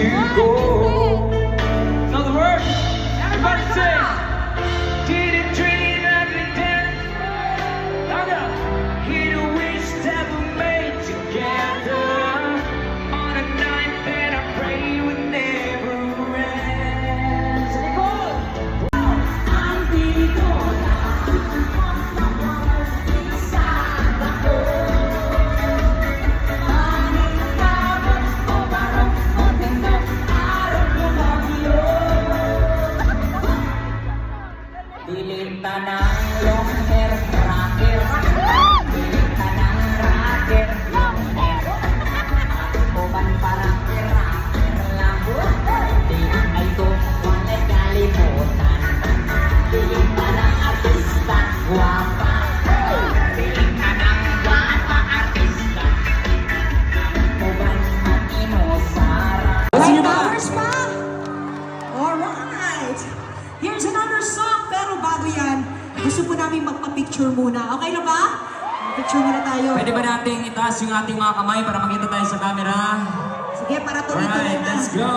to go. Know the words? Everybody say, didn't dream every day. Here we step made together on a night that I pray would never end. Dilim ka ng long hair, rocker. Dilim ka ng rocker, long hair. Uban parang rocker lang. Di ay tungkol na kalimutan. Dilim ka ng artista, guwapa. Dilim ka ng guwapa, artista. Uban matino, Sara. Light hours pa! Alright! Here's another song, pero bago yan, gusto po namin magpa-picture muna. Okay na ba? Picture muna tayo. Pwede ba nating itaas yung ating mga kamay para makita tayo sa camera? Sige, para tuloy-tuloy Alright, na. let's go!